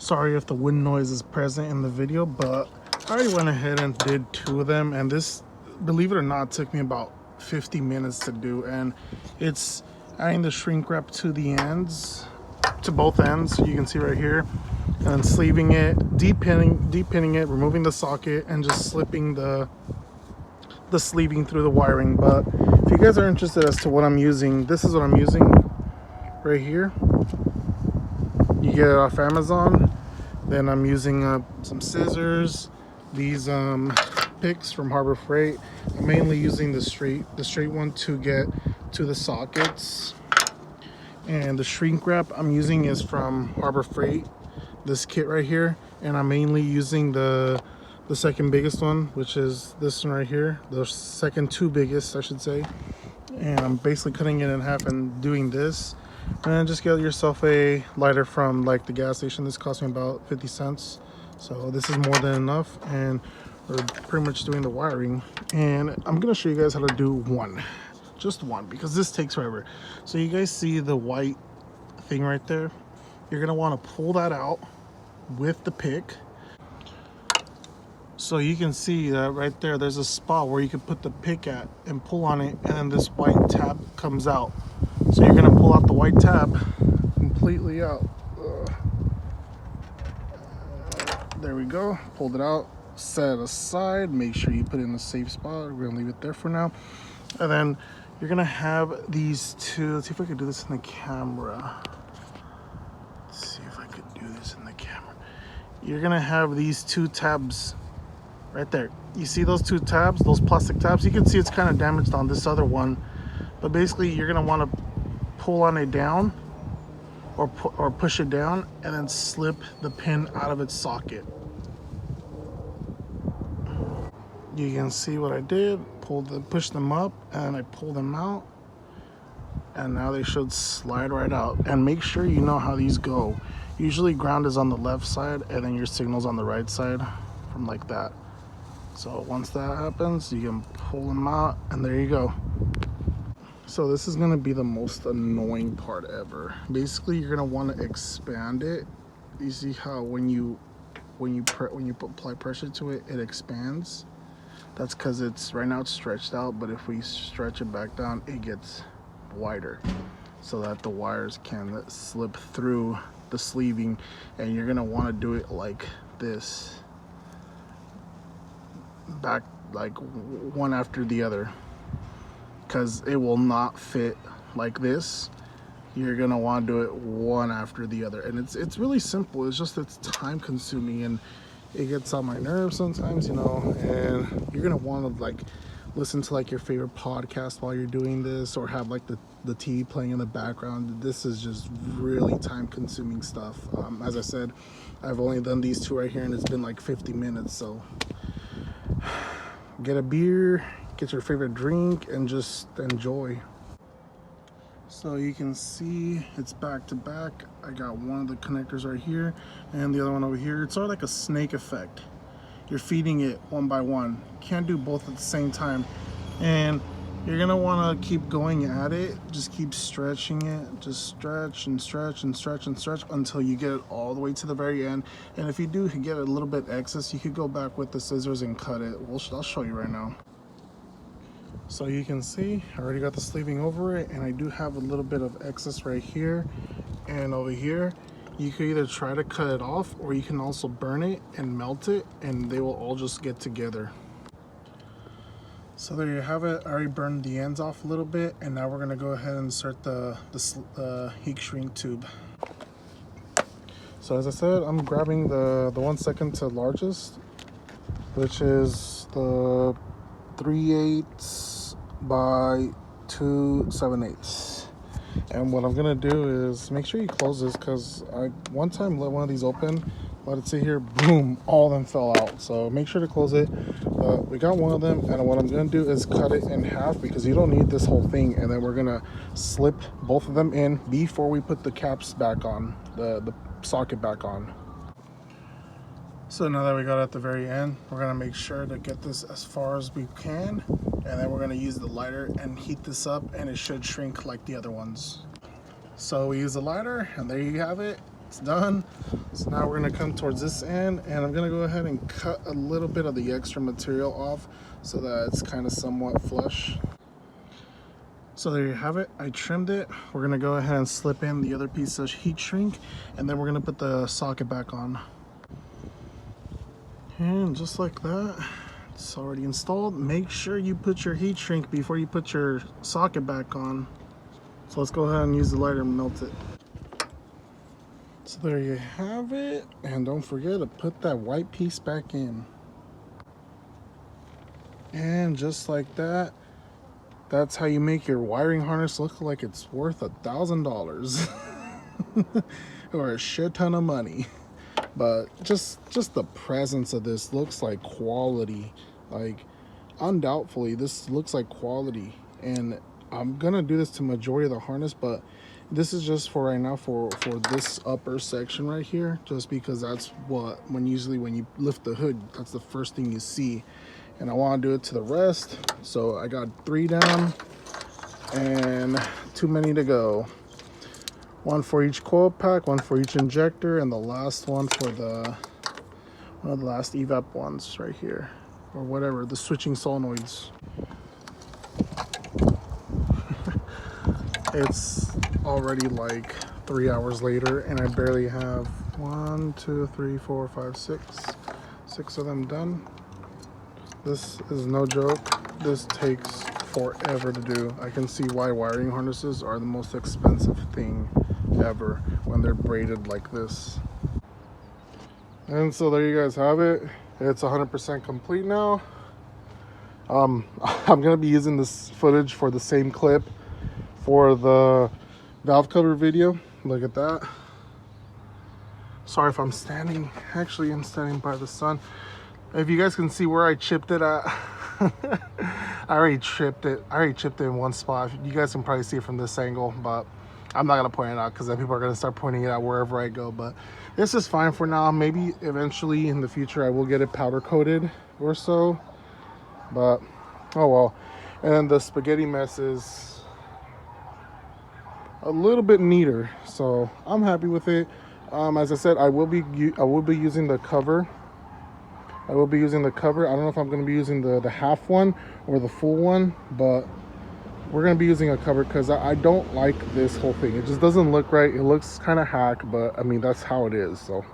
Sorry if the wind noise is present in the video, but I already went ahead and did 2 of them, and this, believe it or not, took me about 50 minutes to do. And it's adding the shrink wrap to the ends, to both ends, you can see right here, and then sleeving it, deep pinning it, removing the socket, and just slipping the sleeving through the wiring. But if you guys are interested as to what I'm using, this is what I'm using right here. You get it off Amazon. Then I'm using some scissors, these picks from Harbor Freight. I'm mainly using the straight one to get to the sockets. And the shrink wrap I'm using is from Harbor Freight, this kit right here. And I'm mainly using the second biggest one, which is this one right here. The second 2 biggest, I should say. And I'm basically cutting it in half and doing this. And then just get yourself a lighter from like the gas station. This cost me about 50 cents. So this is more than enough. And we're pretty much doing the wiring. And I'm gonna show you guys how to do one. Just one, because this takes forever. So you guys see the white thing right there? You're gonna wanna pull that out with the pick. So you can see that right there, there's a spot where you can put the pick at and pull on it, and then this white tab comes out. So you're gonna pull out the white tab completely out. There we go, pulled it out, set it aside, make sure you put it in a safe spot. We're gonna leave it there for now. And then you're gonna have these 2, let's see if I can do this in the camera. Let's see if I could do this in the camera. You're gonna have these 2 tabs right there. You see those 2 tabs, those plastic tabs? You can see it's kind of damaged on this other one, but basically you're gonna want to pull on it down or push it down and then slip the pin out of its socket. You can see what I did, push them up, and I pulled them out, and now they should slide right out. And make sure you know how these go. Usually ground is on the left side and then your signal's on the right side, from like that. So once that happens, you can pull them out, and there you go. So this is gonna be the most annoying part ever. Basically, you're gonna want to expand it. You see how when you apply pressure to it, it expands. That's because it's right now it's stretched out, but if we stretch it back down, it gets wider, so that the wires can slip through the sleeving. And you're gonna want to do it like this, back like one after the other, because it will not fit like this. You're gonna want to do it one after the other, and it's really simple. It's just it's time consuming, and it gets on my nerves sometimes, you know. And you're gonna want to like listen to like your favorite podcast while you're doing this, or have like the TV playing in the background. This is just really time consuming stuff. As I said, I've only done these 2 right here, and it's been like 50 minutes. So get a beer, get your favorite drink, and just enjoy. So you can see it's back to back. I got one of the connectors right here and the other one over here. It's sort of like a snake effect. You're feeding it one by one. Can't do both at the same time. And you're gonna wanna keep going at it. Just keep stretching it. Just stretch and stretch and stretch and stretch until you get it all the way to the very end. And if you do get a little bit excess, you could go back with the scissors and cut it. I'll show you right now. So you can see I already got the sleeving over it, and I do have a little bit of excess right here and over here. You could either try to cut it off, or you can also burn it and melt it, and they will all just get together. So there you have it. I already burned the ends off a little bit, and now we're gonna go ahead and insert the heat shrink tube. So as I said, I'm grabbing the 1/2 to largest, which is the 3/8 by 2 7/8. And what I'm gonna do is make sure you close this, because I one time let one of these open, let it sit here, boom, all of them fell out. So make sure to close it. We got one of them, and what I'm gonna do is cut it in half, because you don't need this whole thing. And then we're gonna slip both of them in before we put the caps back on, the socket back on. So now that we got at the very end, we're gonna make sure to get this as far as we can, and then we're gonna use the lighter and heat this up, and it should shrink like the other ones. So we use the lighter, and there you have it. It's done. So now we're gonna come towards this end, and I'm gonna go ahead and cut a little bit of the extra material off so that it's kind of somewhat flush. So there you have it. I trimmed it. We're gonna go ahead and slip in the other piece of heat shrink, and then we're gonna put the socket back on. And just like that, it's already installed. Make sure you put your heat shrink before you put your socket back on. So let's go ahead and use the lighter and melt it. So there you have it. And don't forget to put that white piece back in. And just like that, that's how you make your wiring harness look like it's worth $1,000 or a shit ton of money. But just the presence of this looks like quality. Like, undoubtedly this looks like quality, and I'm gonna do this to majority of the harness, but this is just for right now for this upper section right here, just because that's what usually when you lift the hood, that's the first thing you see. And I want to do it to the rest, so I got 3 down and too many to go. 1 for each coil pack, 1 for each injector, and the last one for one of the last evap ones right here, or whatever, the switching solenoids. It's already like 3 hours later, and I barely have 1, 2, 3, 4, 5, 6 of them done. This is no joke. This takes forever to do. I can see why wiring harnesses are the most expensive thing ever when they're braided like this. And so there you guys have it. It's 100% complete now. I'm gonna be using this footage for the same clip for the valve cover video. Look at that. Sorry if I'm standing. Actually, I'm standing by the sun. If you guys can see where I chipped it at, I already chipped it in one spot. You guys can probably see it from this angle, but I'm not gonna point it out because then people are gonna start pointing it out wherever I go. But this is fine for now. Maybe eventually in the future I will get it powder coated or so, but oh well. And then the spaghetti mess is a little bit neater, so I'm happy with it. As I said, I will be using the cover. I don't know if I'm going to be using the half one or the full one, but we're going to be using a cover because I don't like this whole thing. It just doesn't look right. It looks kind of hack, but I mean, that's how it is. So